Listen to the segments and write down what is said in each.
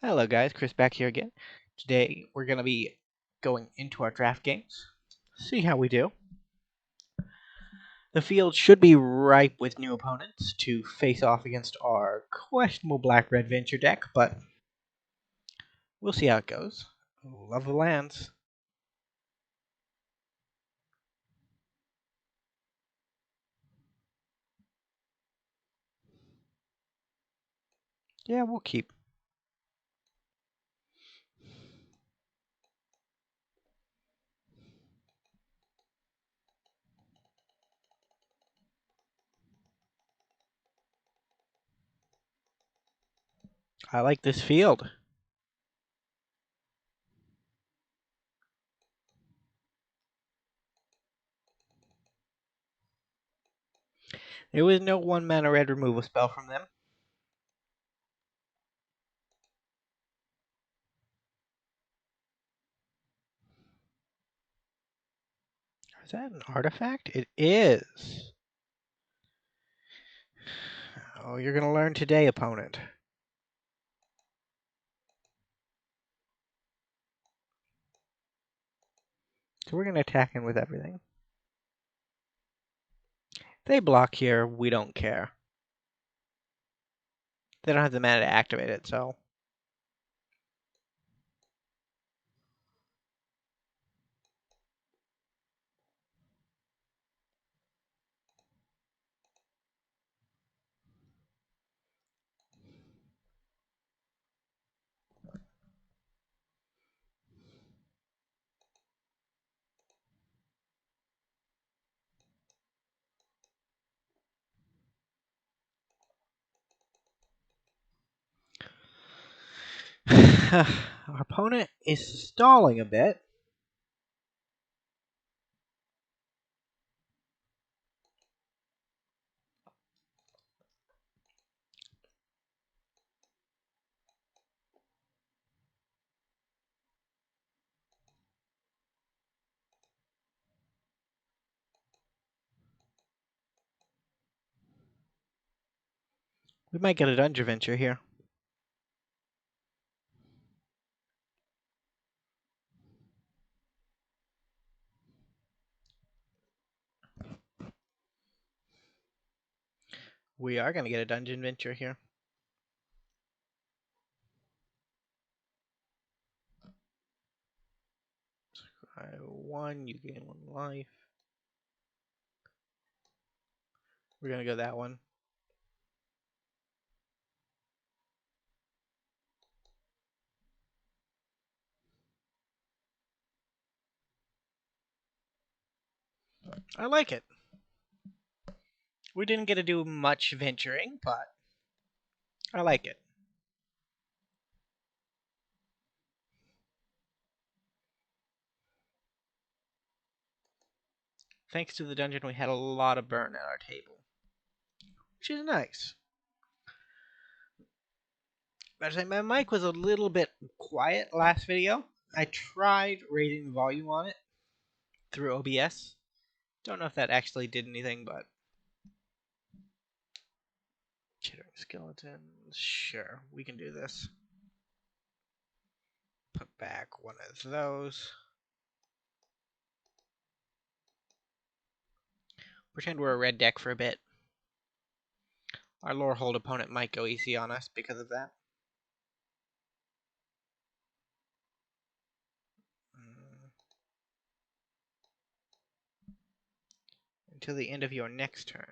Hello guys, Chris back here again. Today we're going to be going into our draft games. See how we do. The field should be ripe with new opponents to face off against our questionable black-red venture deck, but we'll see how it goes. Love the lands. Yeah, we'll keep. I like this field. There was no 1-mana red removal spell from them. Is that an artifact? It is. Oh, you're going to learn today, opponent. So we're going to attack in with everything. They block here, we don't care. They don't have the mana to activate it, so. Our opponent is stalling a bit. We might get a dungeon venture here. We are going to get a dungeon venture here. One, you gain 1 life. We're going to go that one. I like it. We didn't get to do much venturing, but I like it. Thanks to the dungeon, we had a lot of burn at our table, which is nice. My mic was a little bit quiet last video. I tried raising the volume on it through OBS. Don't know if that actually did anything, but chittering skeletons. Sure, we can do this. Put back one of those. Pretend we're a red deck for a bit. Our Lorehold opponent might go easy on us because of that. Until the end of your next turn.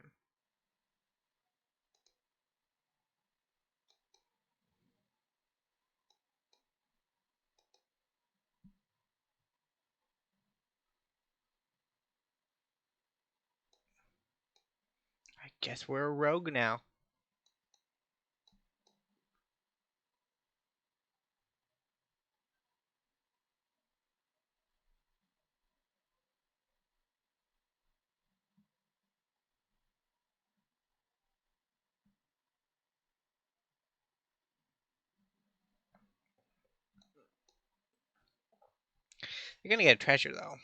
I guess we're a rogue now. You're gonna get a treasure, though.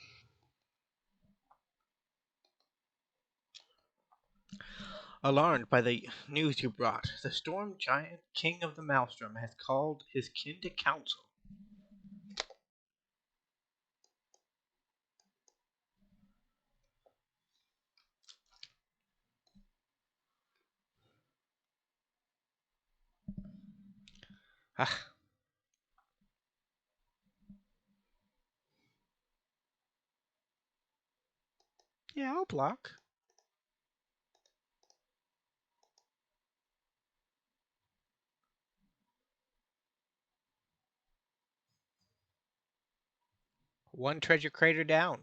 Alarmed by the news you brought, the storm giant king of the Maelstrom has called his kin to council. Ah, yeah, I'll block. One treasure crater down.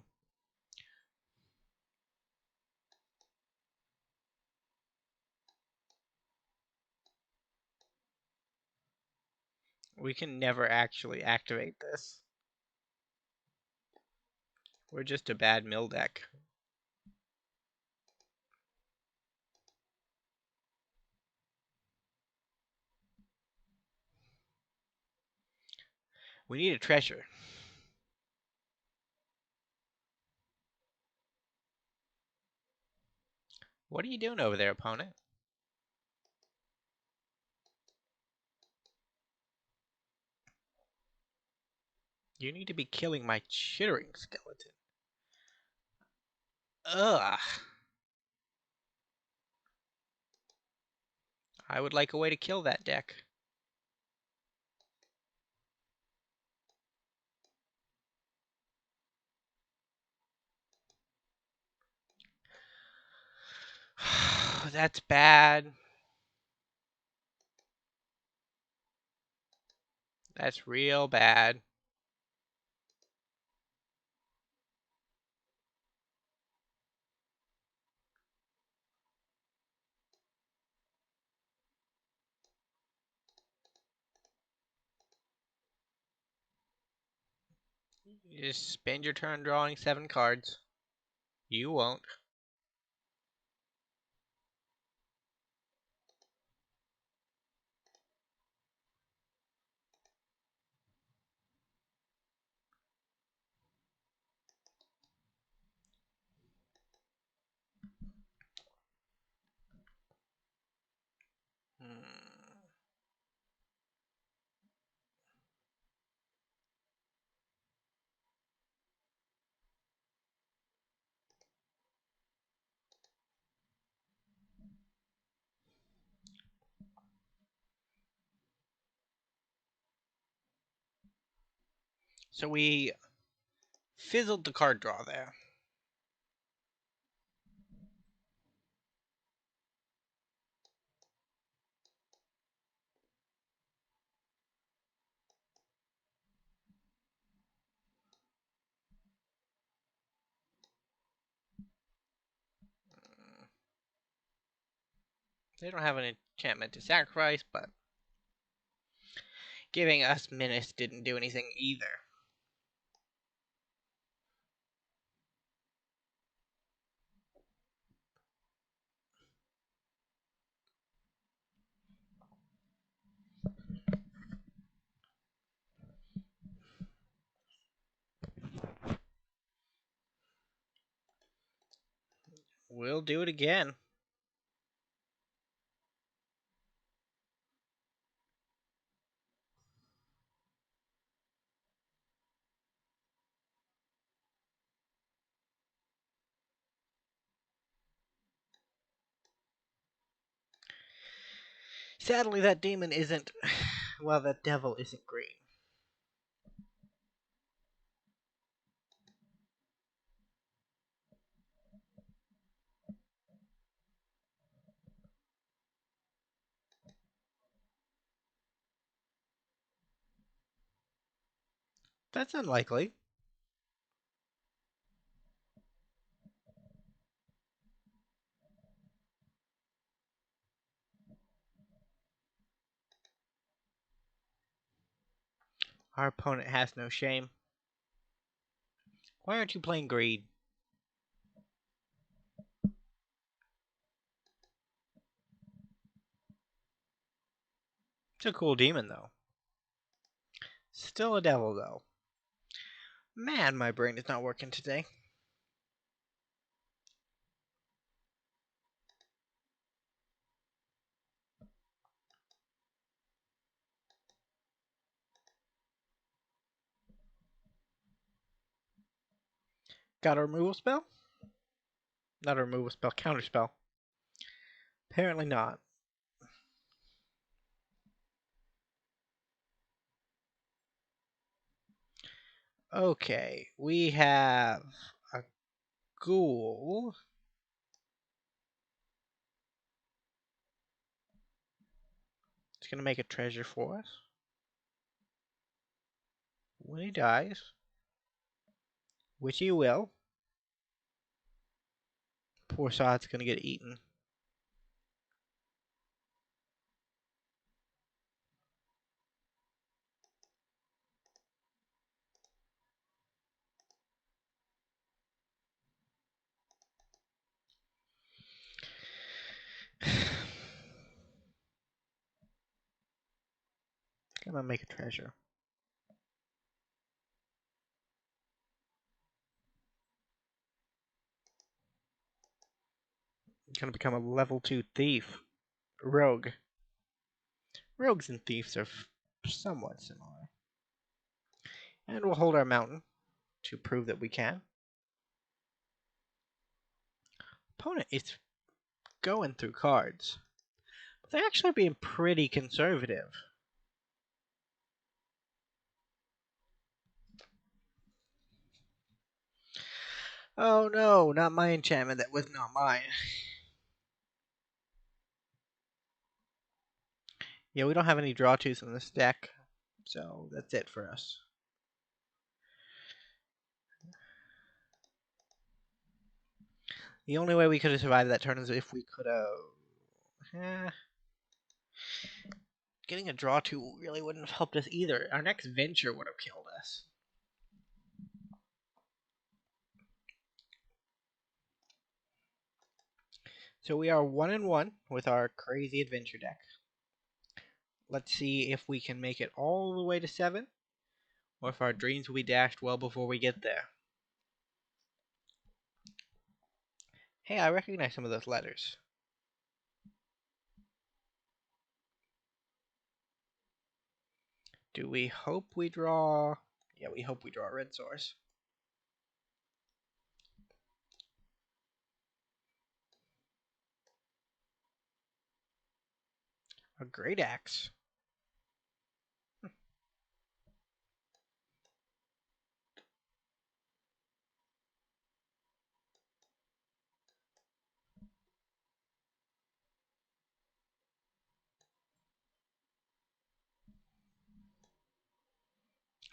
We can never actually activate this. We're just a bad mill deck. We need a treasure. What are you doing over there, opponent? You need to be killing my chittering skeleton. Ugh. I would like a way to kill that deck. That's bad. That's real bad. You just spend your turn drawing 7 cards. You won't. Hmm. So we fizzled the card draw there. They don't have an enchantment to sacrifice, but giving us Menace didn't do anything either. We'll do it again. Sadly, that demon isn't. Well, that devil isn't green. That's unlikely. Our opponent has no shame. Why aren't you playing greed? It's a cool demon, though. Still a devil, though. Man, my brain is not working today. Got a removal spell? Not a removal spell, counter spell. Apparently not. Okay, we have a ghoul. It's gonna make a treasure for us. When he dies, which he will, poor Sod's gonna get eaten. Gonna make a treasure. Gonna become a level 2 thief. Rogue. Rogues and thieves are somewhat similar. And we'll hold our mountain to prove that we can. Opponent is going through cards. But they're actually being pretty conservative. Oh no, not my enchantment. That was not mine. Yeah, we don't have any draw twos in this deck. So that's it for us. The only way we could have survived that turn is if we could have... Getting a draw two really wouldn't have helped us either. Our next venture would have killed us. So we are 1-1 with our crazy adventure deck. Let's see if we can make it all the way to 7, or if our dreams will be dashed well before we get there. Hey, I recognize some of those letters. Do we hope we draw... Yeah, we hope we draw a red source. A great axe.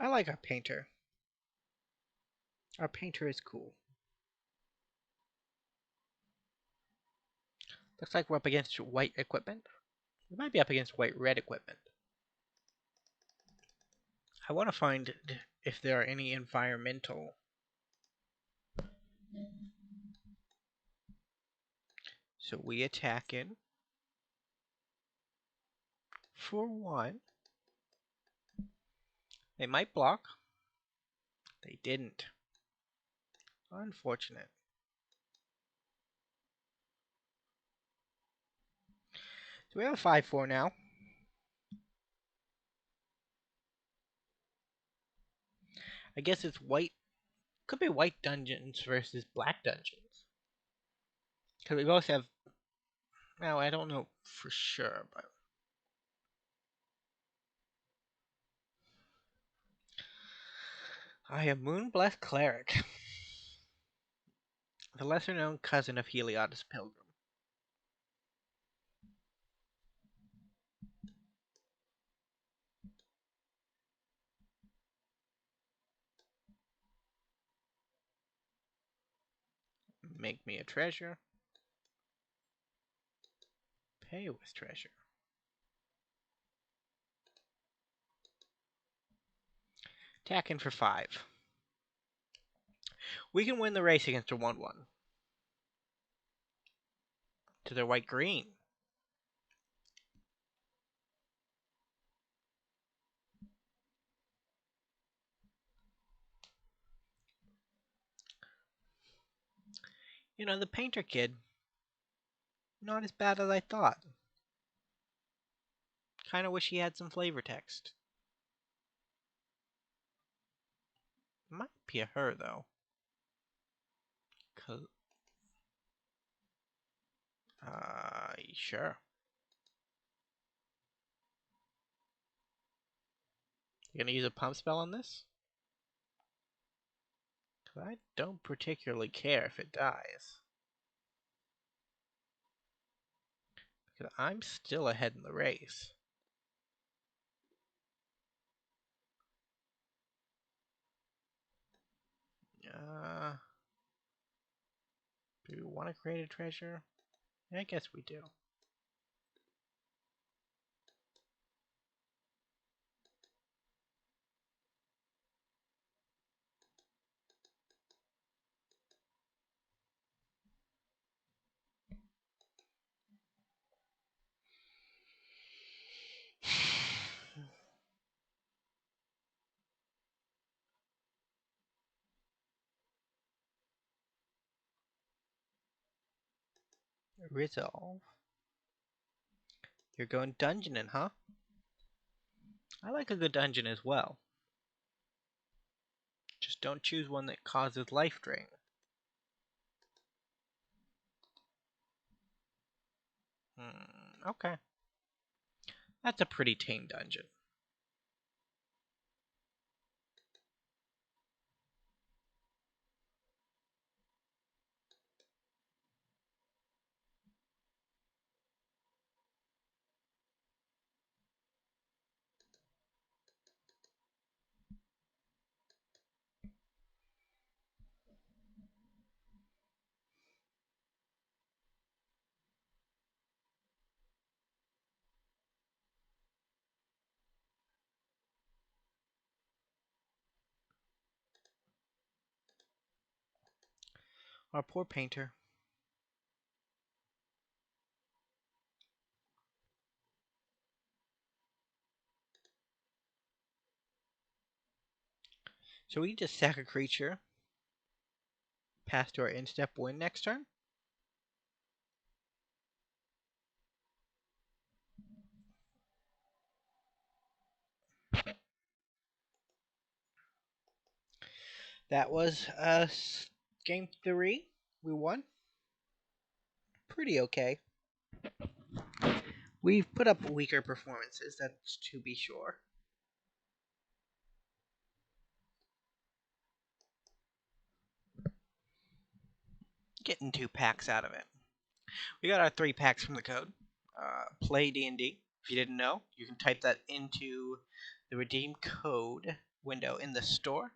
I like our painter. Our painter is cool. Looks like we're up against white equipment. We might be up against white-red equipment. I want to find if there are any environmental... So we attack in for 1. They might block. They didn't. Unfortunate. So we have a 5-4 now. I guess it's white. Could be white dungeons versus black dungeons. Because we both have... Now, I don't know for sure, but... I am Moonblessed Cleric. The lesser-known cousin of Heliod's Pilgrim. Make me a treasure. Pay with treasure. Attack in for 5. We can win the race against a 1-1. To their white-green. You know, the painter kid, not as bad as I thought. Kinda wish he had some flavor text. Might be a her, though. Sure. You gonna use a pump spell on this? 'Cause I don't particularly care if it dies. Because I'm still ahead in the race. Uh, do we want to create a treasure? I guess we do. Resolve. You're going dungeoning, huh? I like a good dungeon as well. Just don't choose one that causes life drain. Okay. That's a pretty tame dungeon. Our poor painter. So we just sack a creature, pass to our instep, win next turn? That was game 3. We won. Pretty okay. We've put up weaker performances, that's to be sure. Getting 2 packs out of it. We got our 3 packs from the code. Play D&D. If you didn't know, you can type that into the redeem code window in the store.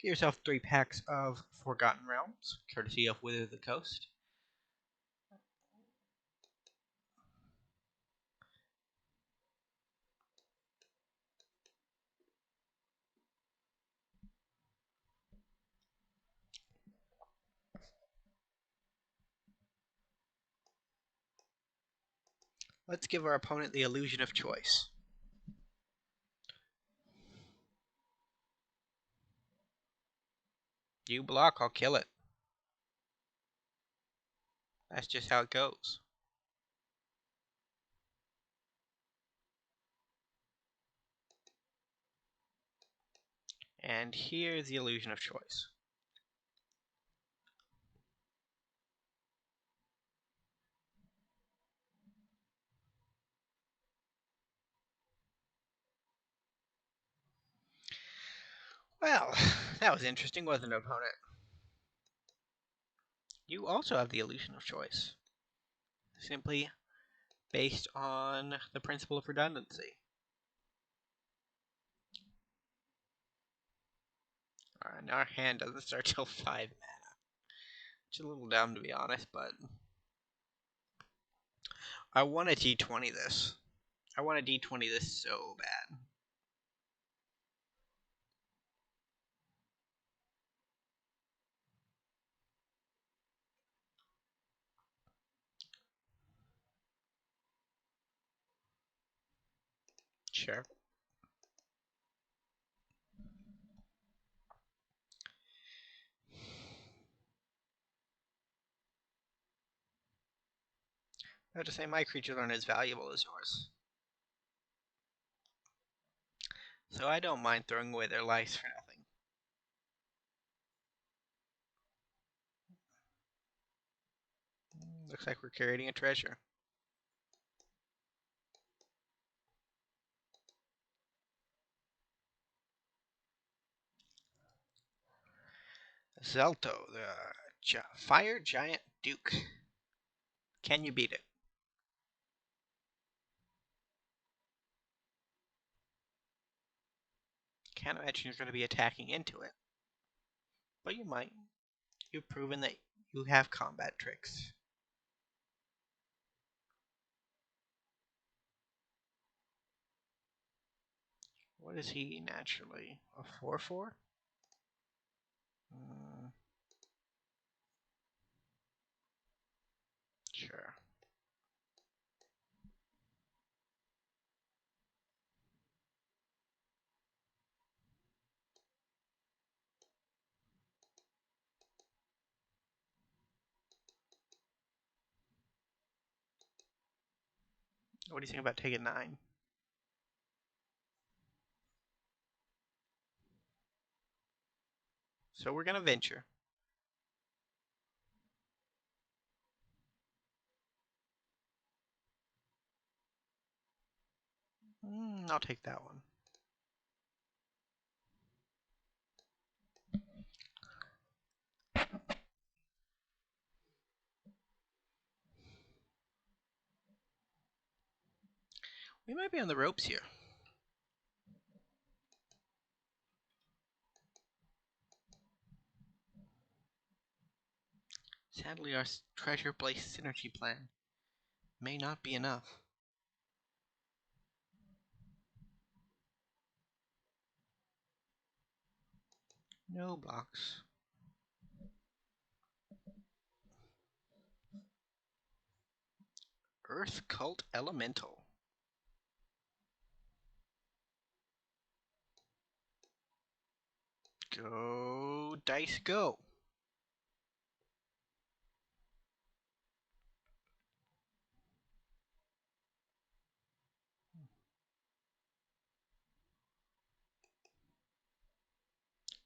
Get yourself 3 packs of Forgotten Realms, courtesy of Wither the Coast. Let's give our opponent the illusion of choice. You block, I'll kill it. That's just how it goes. And here's the illusion of choice. Well, that was interesting, wasn't it, opponent? You also have the illusion of choice. Simply based on the principle of redundancy. And our hand doesn't start till 5 mana. Which is a little dumb to be honest, but I want to D20 this. I want to D20 this so bad. Sure. I have to say my creatures aren't as valuable as yours. So I don't mind throwing away their lives for nothing. Looks like we're carrying a treasure. Zelto, the Fire Giant Duke. Can you beat it? Can't imagine you're going to be attacking into it. But you might. You've proven that you have combat tricks. What is he naturally? A 4/4? Sure. What do you think about taking 9? So we're going to venture. I'll take that one. We might be on the ropes here. Sadly, our treasure-based synergy plan may not be enough. No blocks. Earth Cult Elemental. Go, dice, go.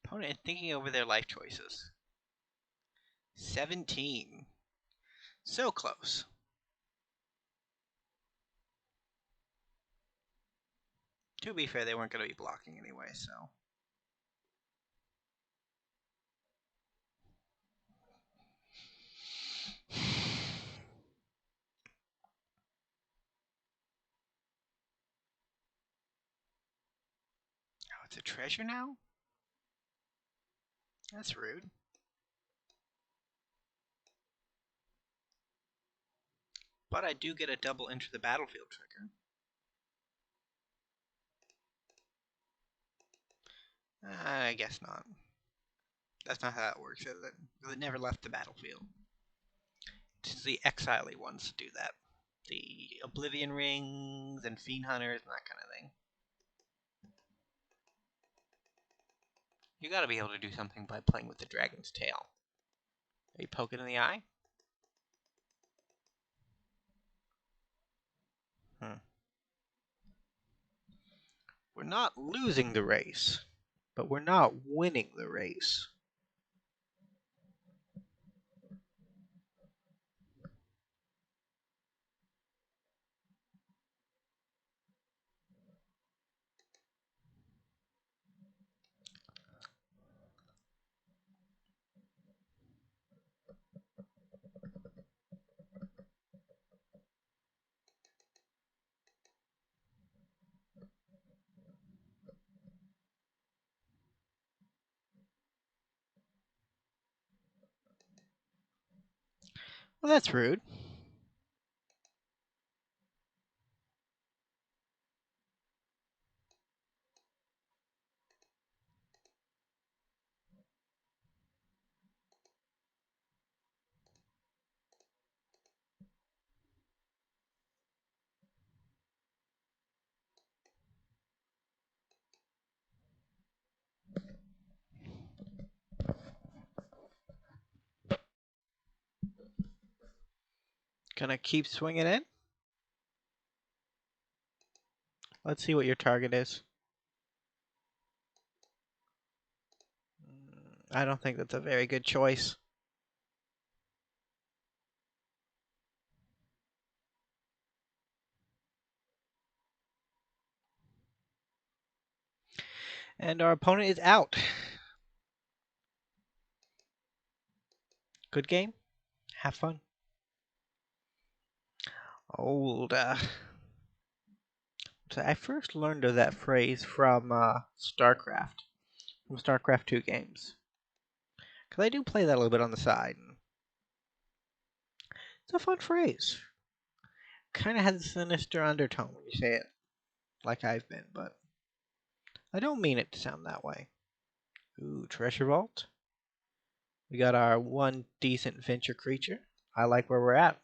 Opponent thinking over their life choices. 17. So close. To be fair, they weren't going to be blocking anyway, so. Oh, it's a treasure now? That's rude. But I do get a double enter the battlefield trigger. I guess not. That's not how it works, is it? It never left the battlefield. It's the exile ones to do that. The Oblivion Rings and Fiend Hunters and that kind of thing. You gotta be able to do something by playing with the dragon's tail. Are you poking in the eye? We're not losing the race, but we're not winning the race. Well, that's rude. Gonna keep swinging it. Let's see what your target is. I don't think that's a very good choice. And our opponent is out. Good game. Have fun. Old. So I first learned of that phrase from StarCraft. From StarCraft 2 games. Because I do play that a little bit on the side. It's a fun phrase. Kind of has a sinister undertone when you say it like I've been, but I don't mean it to sound that way. Ooh, treasure vault. We got our one decent venture creature. I like where we're at.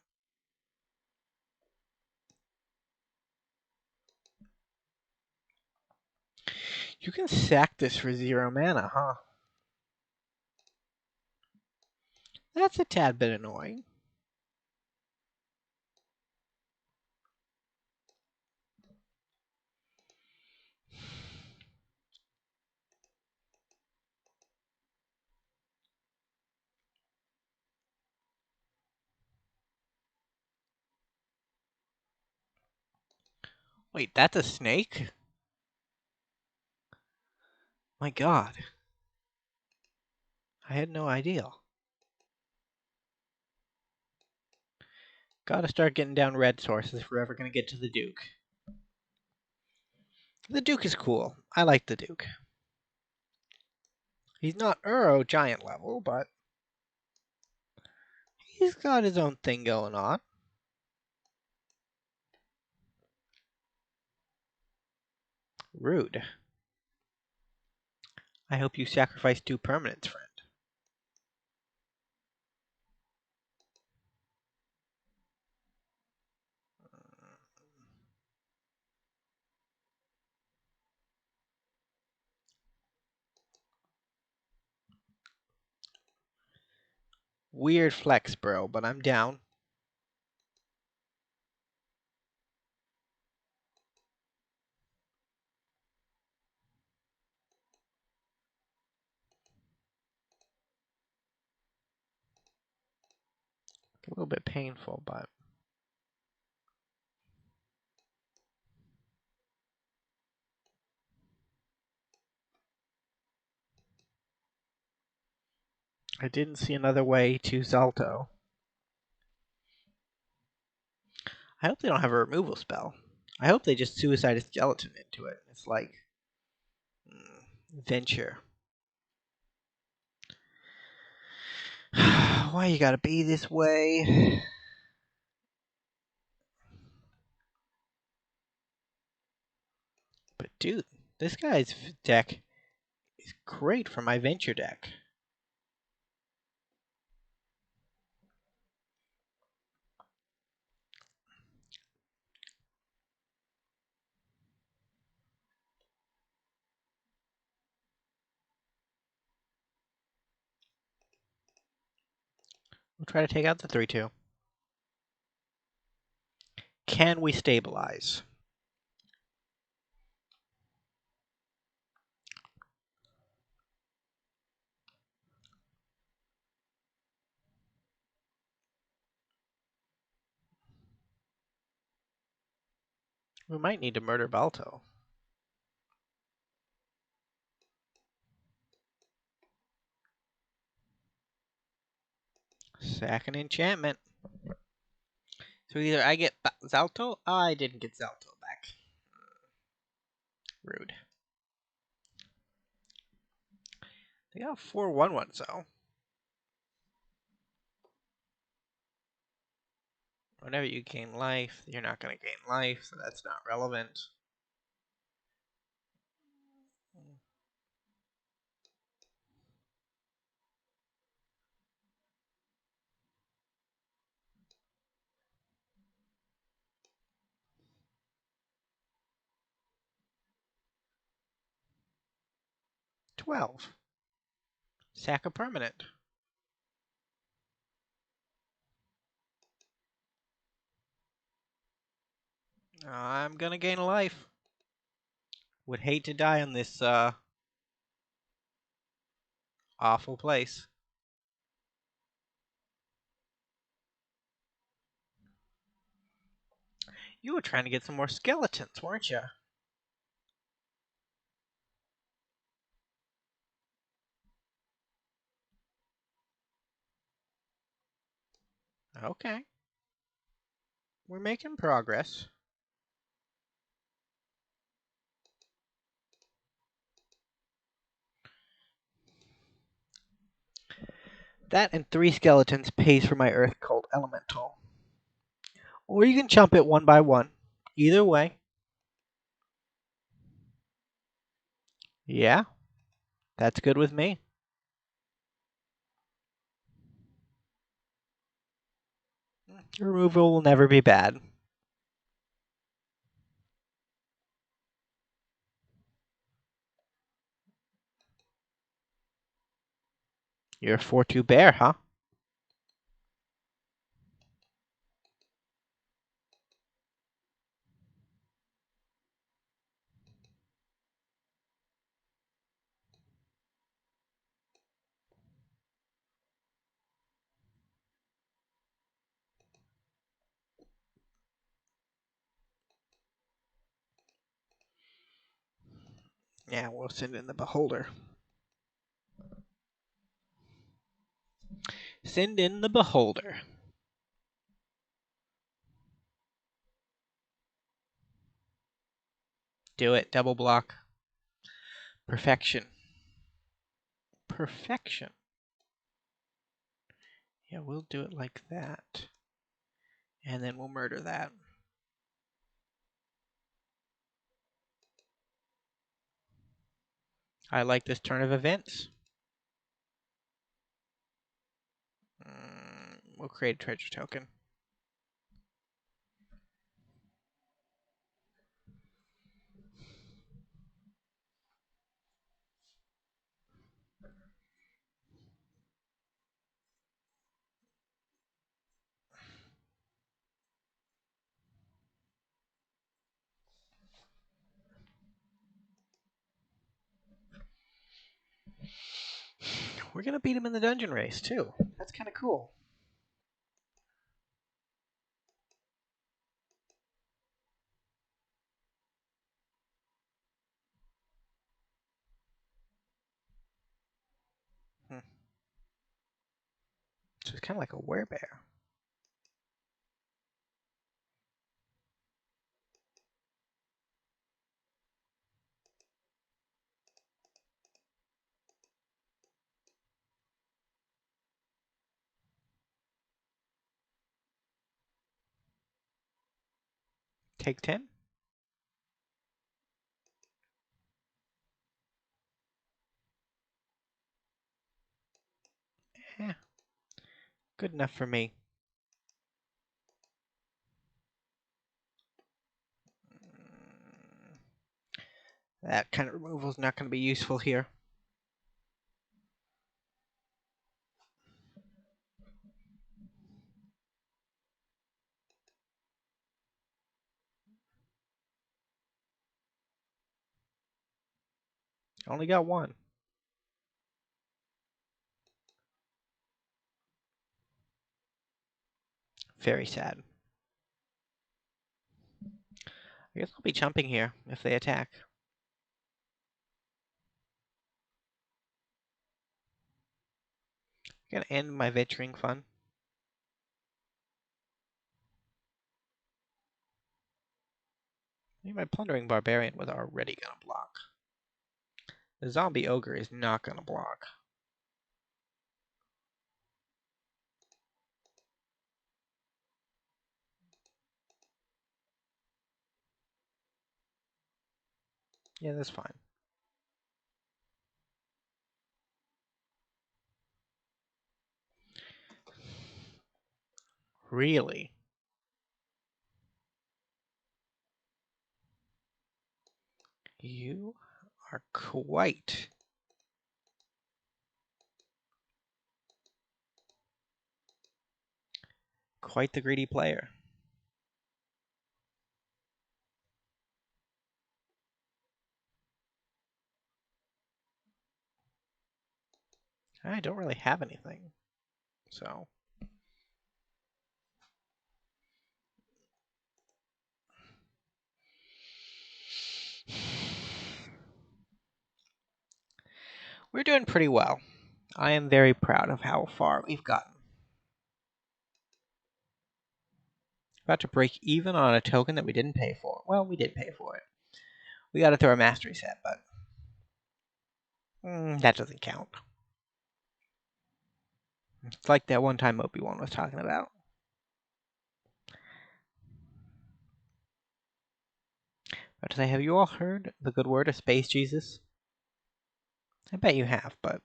You can sack this for 0 mana, huh? That's a tad bit annoying. Wait, that's a snake? My god. I had no idea. Gotta start getting down red sources if we're ever gonna get to the Duke. The Duke is cool. I like the Duke. He's not Uro giant level, but he's got his own thing going on. Rude. I hope you sacrifice 2 permanents, friend. Weird flex, bro, but I'm down. A little bit painful, but I didn't see another way to Zalto. I hope they don't have a removal spell. I hope they just suicide a skeleton into it. It's like venture. Why you gotta be this way? But dude, this guy's deck is great for my venture deck. We'll try to take out the 3/2. Can we stabilize? We might need to murder Balto. Sack an enchantment. So either I get Zalto. I didn't get Zalto back. Rude. They got 4/1/1, so whenever you gain life, you're not going to gain life, so that's not relevant. $12. Sack a permanent. I'm gonna gain a life. Would hate to die on this awful place. You were trying to get some more skeletons, weren't you? Okay. We're making progress. That and 3 skeletons pays for my Earth Cult Elemental. Or you can chump it one by one. Either way. Yeah, that's good with me. Removal will never be bad. You're a 4/2 bear, huh? Yeah, we'll send in the Beholder. Send in the Beholder. Do it. Double block. Perfection. Perfection. Yeah, we'll do it like that. And then we'll murder that. I like this turn of events. We'll create a treasure token. We're going to beat him in the dungeon race, too. That's kind of cool. So it's kind of like a werebear. Take 10. Yeah. Good enough for me. That kind of removal is not going to be useful here. Only got one. Very sad. I guess I'll be jumping here if they attack. I'm going to end my venturing fun. Maybe my plundering barbarian was already going to block. The zombie ogre is not going to block. Yeah, that's fine. Really? You are quite the greedy player. I don't really have anything, so we're doing pretty well. I am very proud of how far we've gotten. About to break even on a token that we didn't pay for. Well, we did pay for it. We got it through our mastery set, but that doesn't count. It's like that one time Obi-Wan was talking about. But to say, have you all heard the good word of Space Jesus? I bet you have, but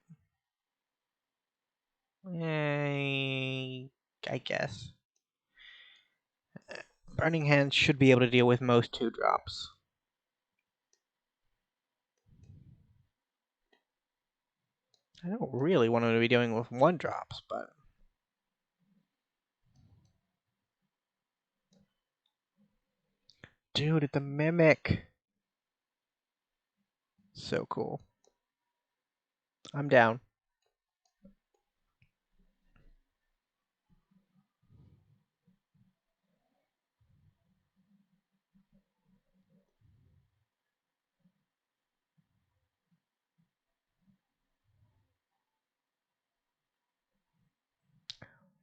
I guess. Burning Hands should be able to deal with most 2-drops. I don't really want him to be dealing with 1-drops, but... Dude, it's a Mimic! So cool. I'm down.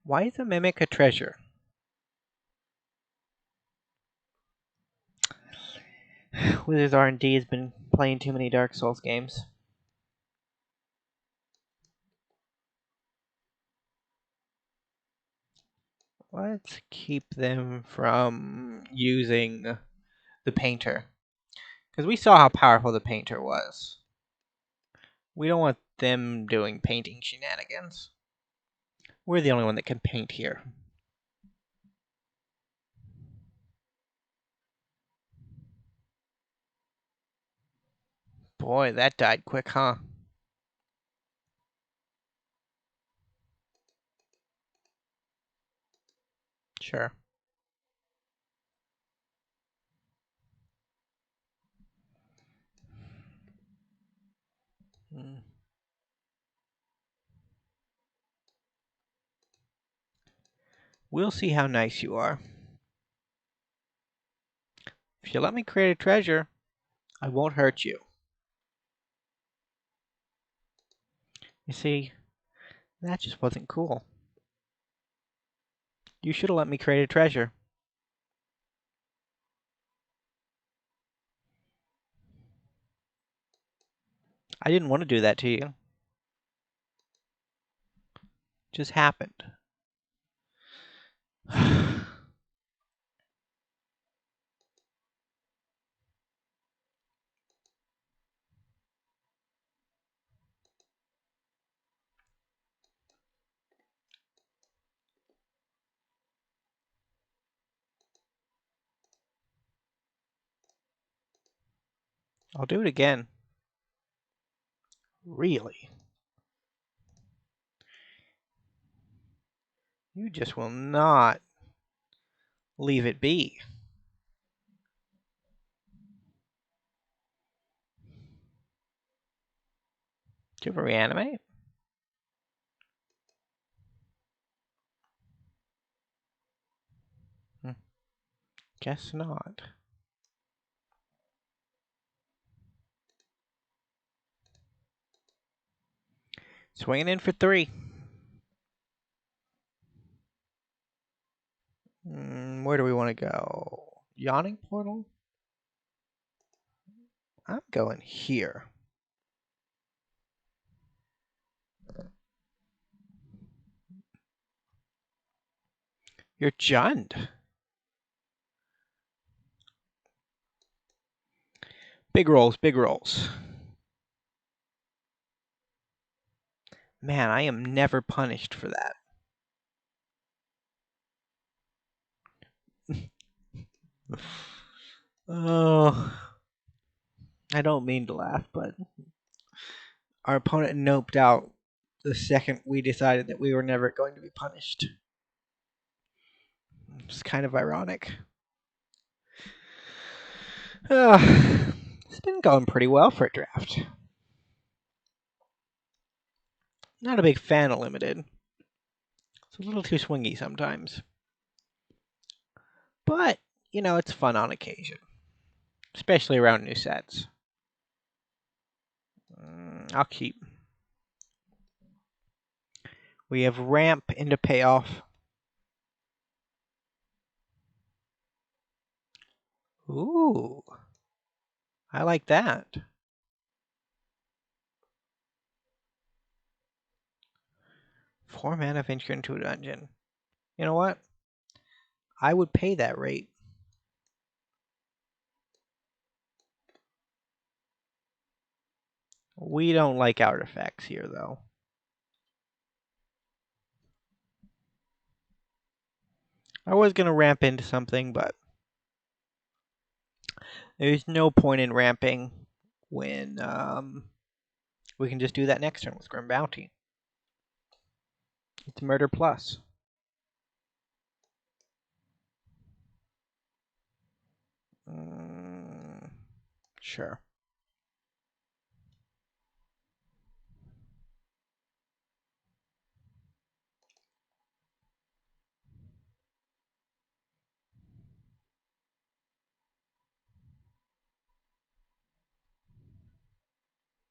Why is a Mimic a treasure? Wizards R&D has been playing too many Dark Souls games. Let's keep them from using the Painter. Because we saw how powerful the Painter was. We don't want them doing painting shenanigans. We're the only one that can paint here. Boy, that died quick, huh? Sure. We'll see how nice you are. If you let me create a treasure, I won't hurt you. You see, that just wasn't cool. You should have let me create a treasure. I didn't want to do that to you. It just happened. I'll do it again. Really? You just will not leave it be. Do you ever reanimate? Guess not. Swinging in for 3. Where do we want to go? Yawning Portal? I'm going here. You're Jund. Big rolls, big rolls. Man, I am never punished for that. Oh, I don't mean to laugh, but our opponent noped out the second we decided that we were never going to be punished. It's kind of ironic. It's been going pretty well for a draft. Not a big fan of limited. It's a little too swingy sometimes. But, you know, it's fun on occasion. Especially around new sets. I'll keep. We have ramp into payoff. Ooh, I like that. 4 mana venture into a dungeon. You know what? I would pay that rate. We don't like artifacts here, though. I was going to ramp into something, but there's no point in ramping when we can just do that next turn with Grim Bounty. It's Murder Plus. Sure.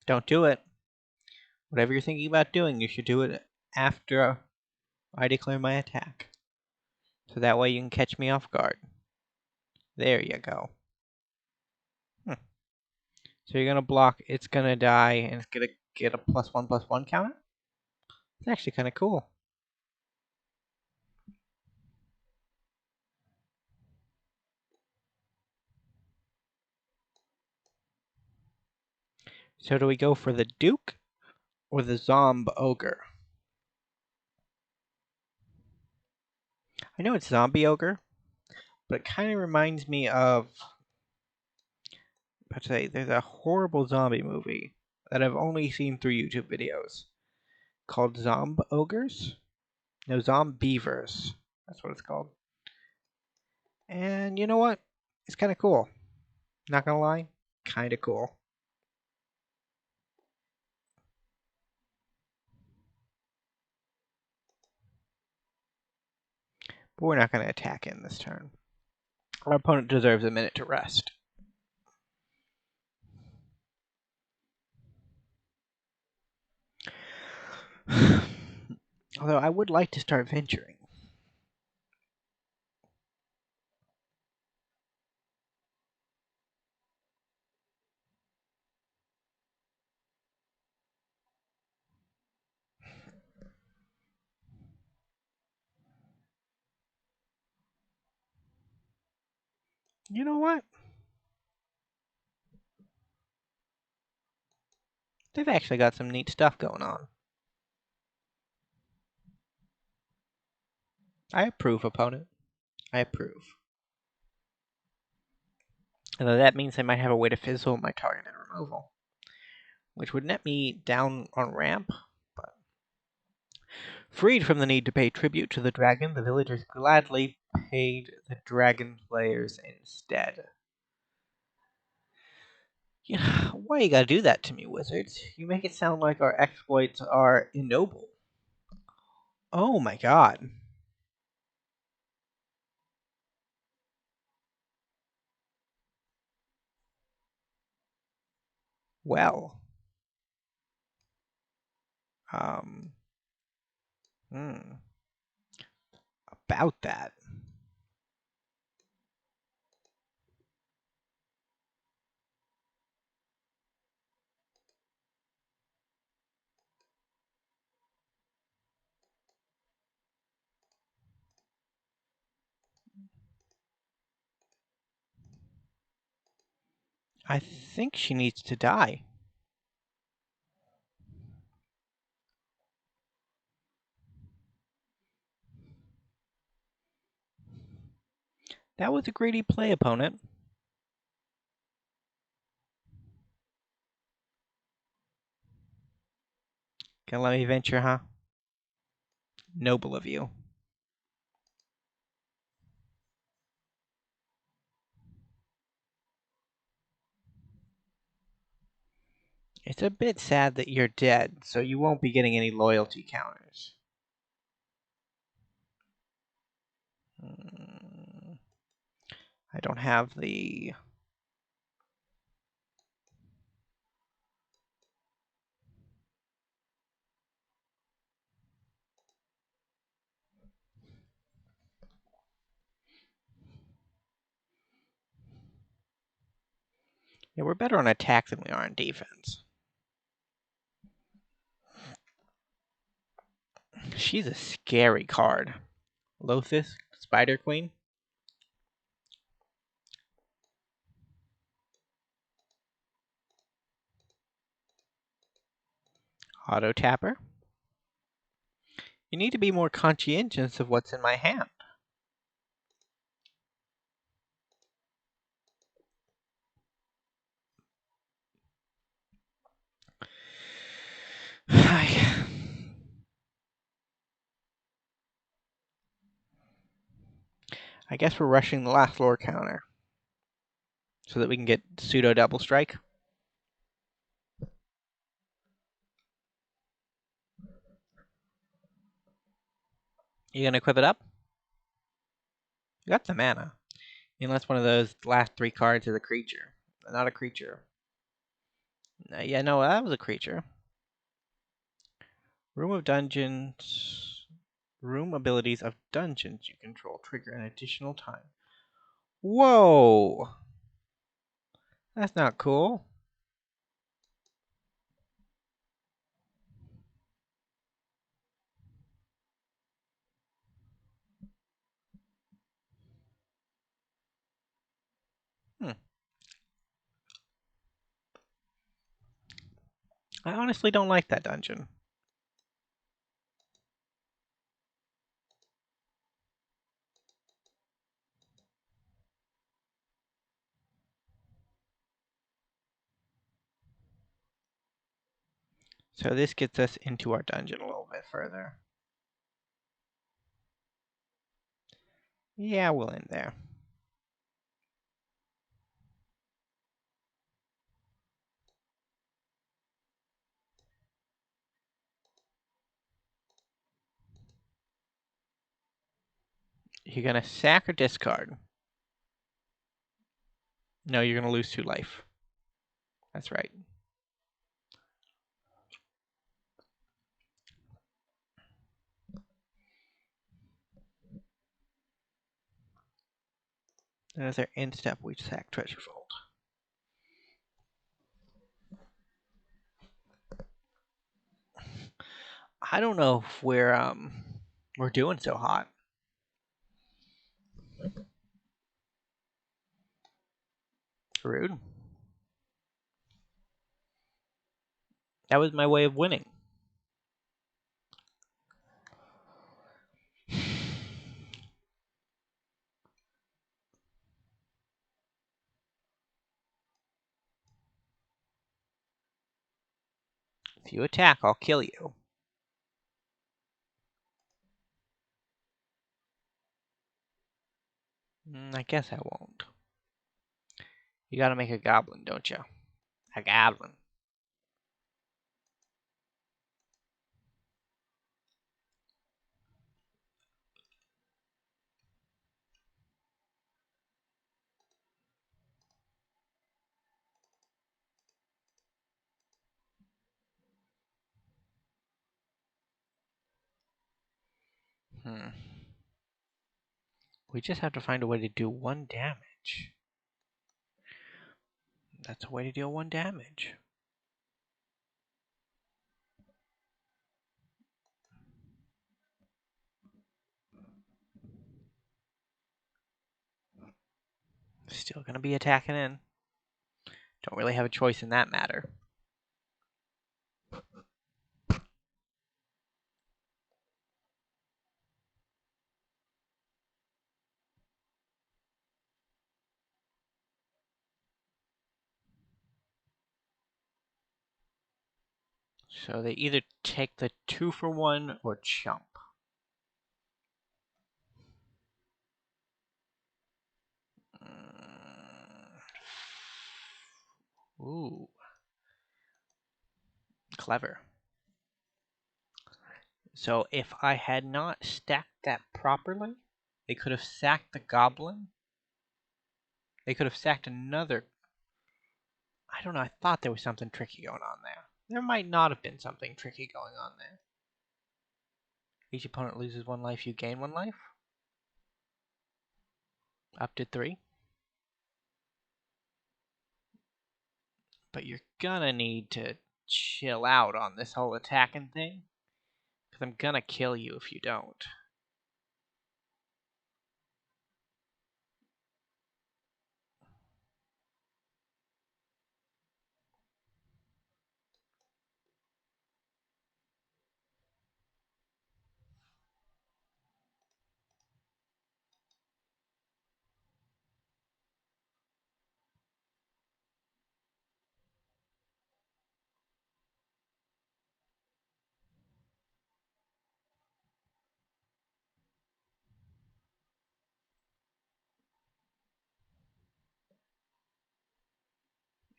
Don't do it. Whatever you're thinking about doing, you should do it after I declare my attack. So that way you can catch me off guard. There you go. So you're going to block, it's going to die, and it's going to get a +1/+1 counter? It's actually kind of cool. So do we go for the Duke or the Zomb Ogre? I know it's Zombie Ogre, but it kind of reminds me of... I'd say there's a horrible zombie movie that I've only seen through YouTube videos called Zomb Ogres? No, Zombievers. That's what it's called. And you know what? It's kind of cool. Not gonna lie, kind of cool. But we're not gonna attack in this turn. Our opponent deserves a minute to rest. Although I would like to start venturing. You know what? They've actually got some neat stuff going on. I approve, opponent. I approve. Although that means they might have a way to fizzle my targeted removal, which would net me down on ramp. But freed from the need to pay tribute to the dragon, the villagers gladly paid the dragon players instead. Yeah, why you gotta do that to me, wizards? You make it sound like our exploits are ignoble. Oh my god. Well. Um. About that. I think she needs to die. That was a greedy play, opponent. Gonna let me venture, huh? Noble of you. It's a bit sad that you're dead, so you won't be getting any loyalty counters. I don't have the... Yeah, we're better on attack than we are on defense. She's a scary card. Lothus, Spider Queen. Auto Tapper. You need to be more conscientious of what's in my hand. I guess we're rushing the last lore counter so that we can get pseudo double strike. You gonna equip it up? You got the mana. Unless one of those last 3 cards is a creature. Not a creature. Yeah, no, that was a creature. Room of Dungeons. Room abilities of dungeons you control trigger an additional time. Whoa! That's not cool. I honestly don't like that dungeon. So this gets us into our dungeon a little bit further. Yeah, we'll end there. You're gonna sack or discard? No, you're gonna lose 2 life. That's right. There's our end step. We sack Treasure Vault. I don't know if we're doing so hot. Rude. That was my way of winning. If you attack, I'll kill you. I guess I won't. You gotta make a goblin, don't you? A goblin. We just have to find a way to do 1 damage. That's a way to deal 1 damage. Still gonna be attacking in. Don't really have a choice in that matter. So they either take the 2 for 1 or chump. Ooh. Clever. So if I had not stacked that properly, they could have sacked the goblin. They could have sacked another. I don't know, I thought there was something tricky going on there. There might not have been something tricky going on there. Each opponent loses 1 life, you gain 1 life. Up to 3. But you're gonna need to chill out on this whole attacking thing, because I'm gonna kill you if you don't.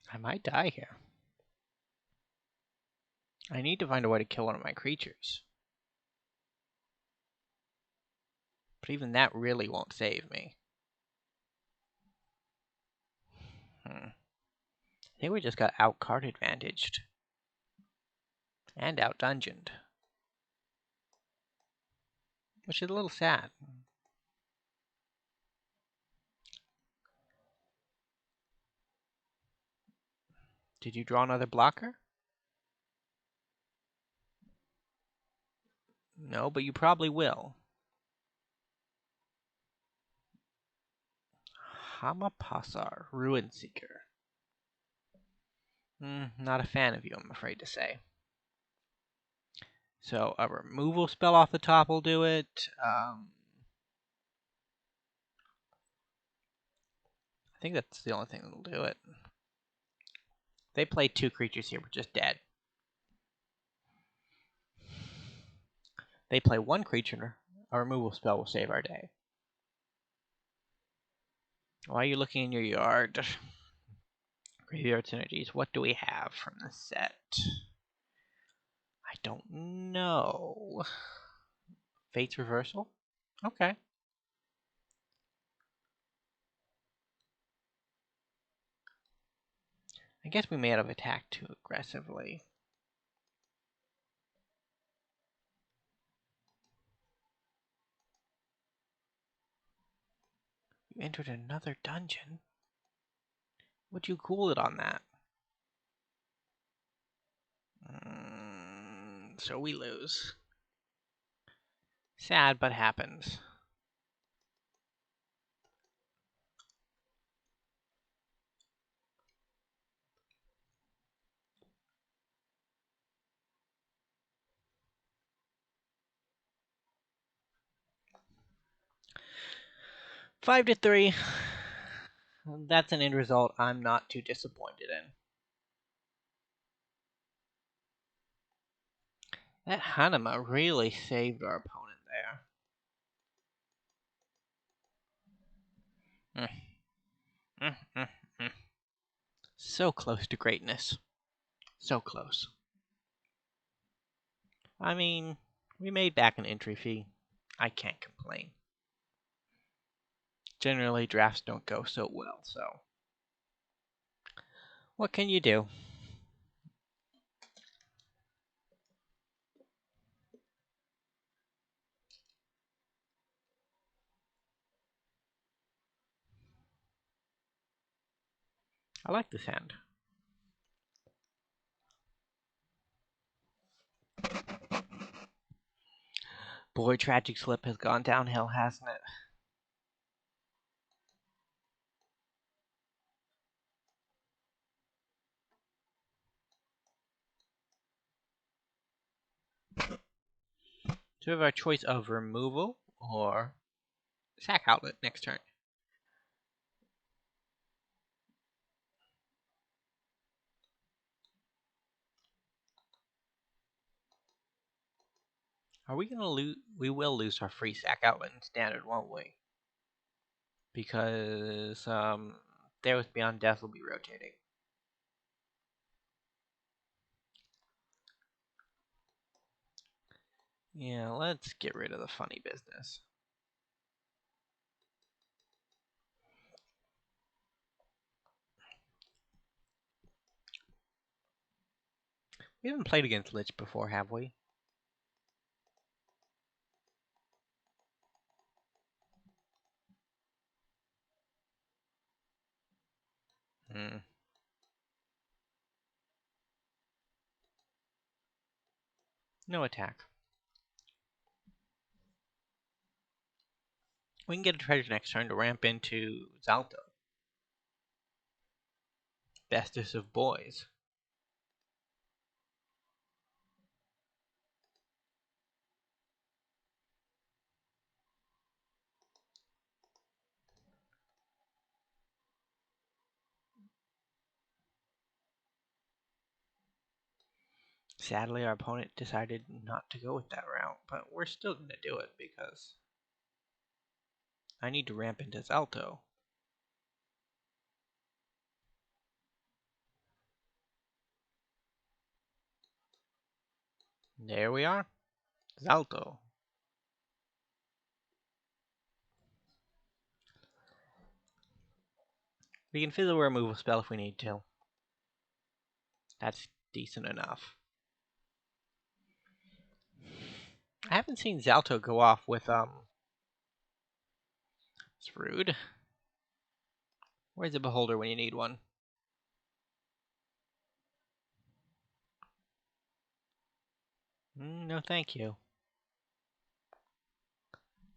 I might die here. I need to find a way to kill one of my creatures. But even that really won't save me. I think we just got out-card advantaged. And out-dungeoned. Which is a little sad. Did you draw another blocker? No, but you probably will. Hamapasar, Ruin Seeker. Not a fan of you, I'm afraid to say. So a removal spell off the top will do it. I think that's the only thing that'll do it. They play 2 creatures here, we're just dead. They play 1 creature, a removal spell will save our day. Why are you looking in your yard? Graveyard synergies. What do we have from the set? I don't know. Fate's Reversal? Okay. I guess we may have attacked too aggressively. You entered another dungeon? Would you cool it on that? So we lose. Sad, but happens. Five to 3. That's an end result I'm not too disappointed in. That Hanama really saved our opponent there. So close to greatness. So close. I mean, we made back an entry fee. I can't complain. Generally, drafts don't go so well, so what can you do? I like this hand. Boy, Tragic Slip has gone downhill, hasn't it? So we have our choice of removal or sack outlet next turn. Are we gonna lose? We will lose our free sack outlet in standard, won't we? Because There with Beyond Death will be rotating. Yeah, let's get rid of the funny business. We haven't played against Lich before, have we? No attack. We can get a treasure next turn to ramp into Zalto. Bestest of boys. Sadly, our opponent decided not to go with that route, but we're still going to do it because I need to ramp into Zalto. There we are. Zalto. We can fizzle a removal spell if we need to. That's decent enough. I haven't seen Zalto go off with, it's rude. Where's the Beholder when you need one? No, thank you.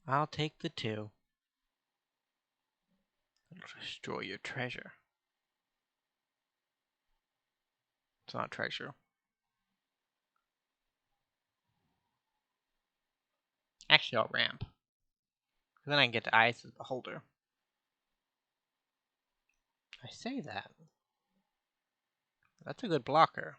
I'll take the 2. It'll destroy your treasure. It's not treasure. Actually, I'll ramp. Then I can get to Eyes of the Beholder. I say that. That's a good blocker.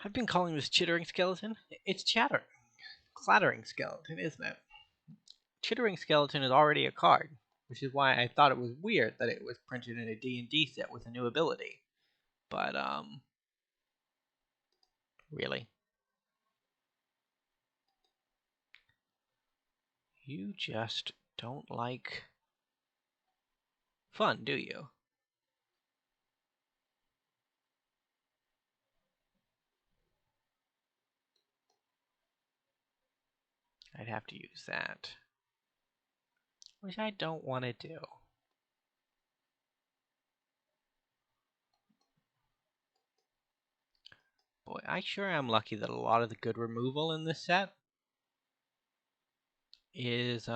I've been calling this Chittering Skeleton. It's chattering. Clattering Skeleton, isn't it? Chittering Skeleton is already a card, which is why I thought it was weird that it was printed in a D&D set with a new ability. But, really? You just don't like fun, do you? I'd have to use that. Which I don't want to do. Boy, I sure am lucky that a lot of the good removal in this set is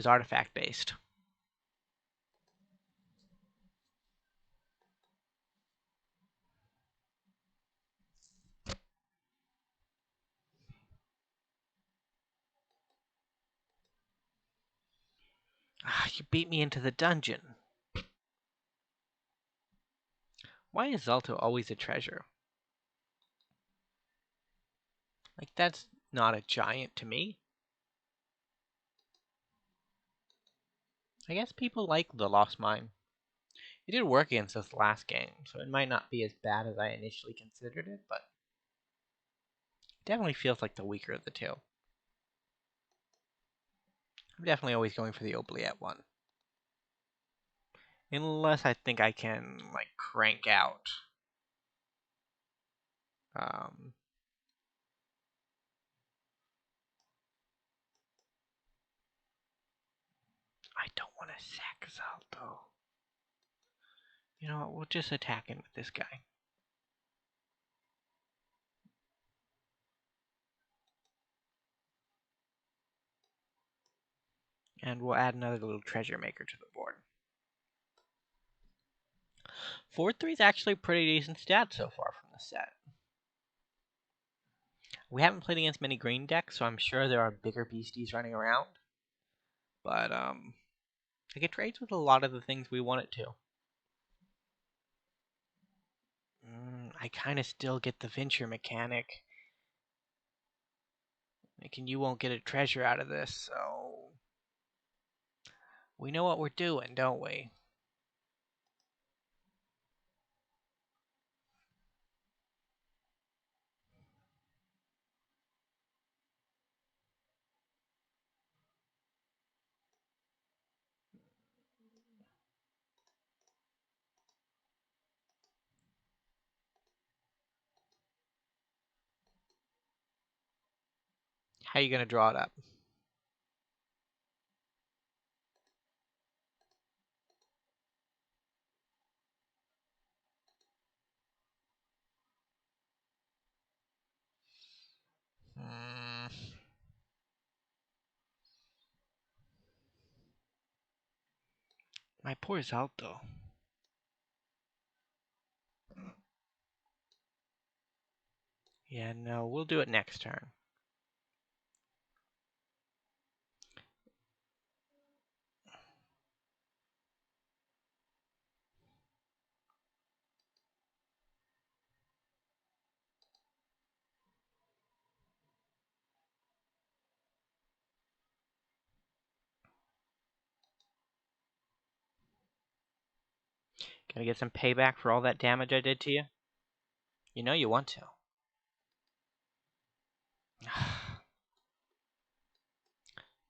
artifact based. Ah, you beat me into the dungeon. Why is Zalto always a treasure? Like, that's not a giant to me. I guess people like the Lost Mine. It did work against us last game, so it might not be as bad as I initially considered it, but it definitely feels like the weaker of the two. I'm definitely always going for the Oubliette one. Unless I think I can, like, crank out. I don't want to sack Zalto. You know what, we'll just attack him with this guy. And we'll add another little treasure maker to the board. 4-3 is actually a pretty decent stat so far from the set. We haven't played against many green decks, so I'm sure there are bigger beasties running around. But, like, it trades with a lot of the things we want it to. I kind of still get the venture mechanic. Like, and you won't get a treasure out of this, so... We know what we're doing, don't we? How are you going to draw it up? My poor Zalto. Yeah, no, we'll do it next turn. Gonna get some payback for all that damage I did to you? You know you want to.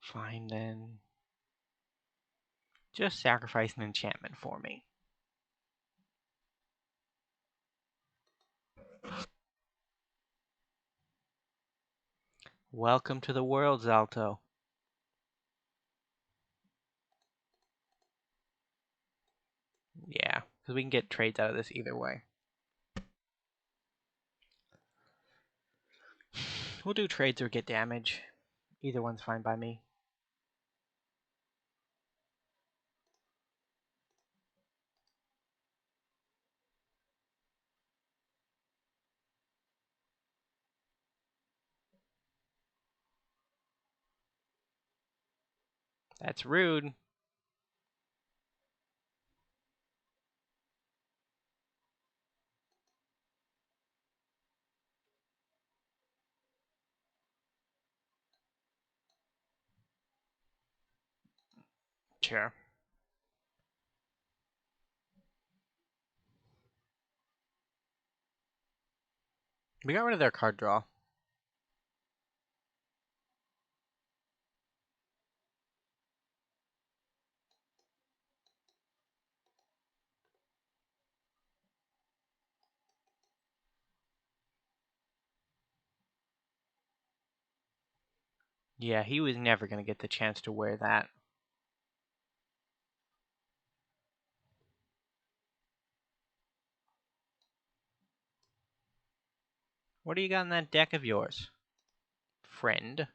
Fine then. Just sacrifice an enchantment for me. Welcome to the world, Zalto. Yeah, because we can get trades out of this either way. We'll do trades or get damage. Either one's fine by me. That's rude. Sure. We got rid of their card draw. Yeah, he was never going to get the chance to wear that. What do you got in that deck of yours? Friend.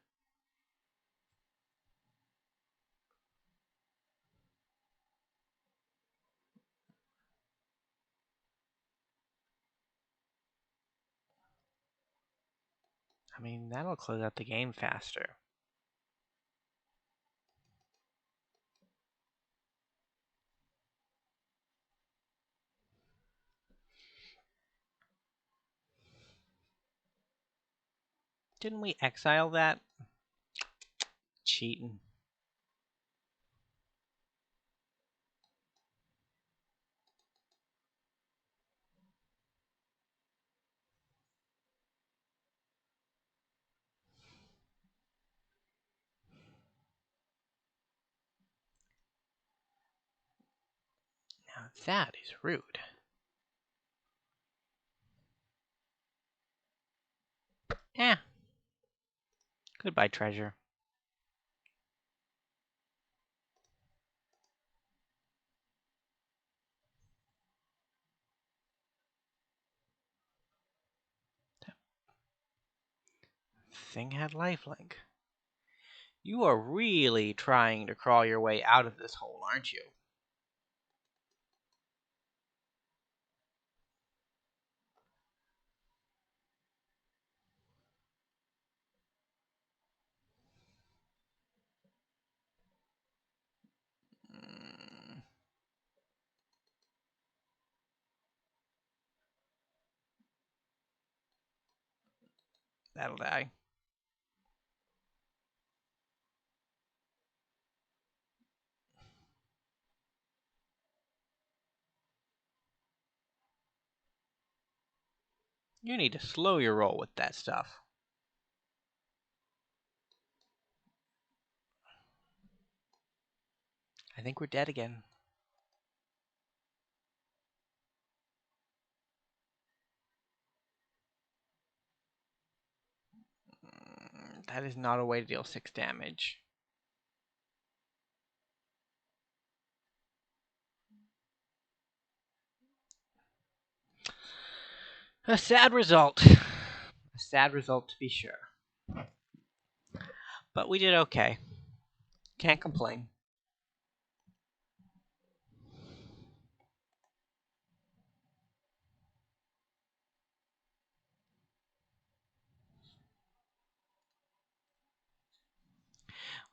I mean, that'll close out the game faster. Didn't we exile that? Cheating. Now that is rude. Eh. Goodbye, treasure. That thing had lifelink. You are really trying to crawl your way out of this hole, aren't you? That'll die. You need to slow your roll with that stuff. I think we're dead again. That is not a way to deal 6 damage. A sad result. A sad result to be sure. But we did okay. Can't complain.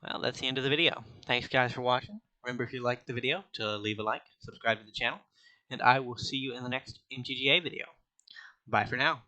Well, that's the end of the video. Thanks, guys, for watching. Remember, if you liked the video, to leave a like, subscribe to the channel, and I will see you in the next MTGA video. Bye for now.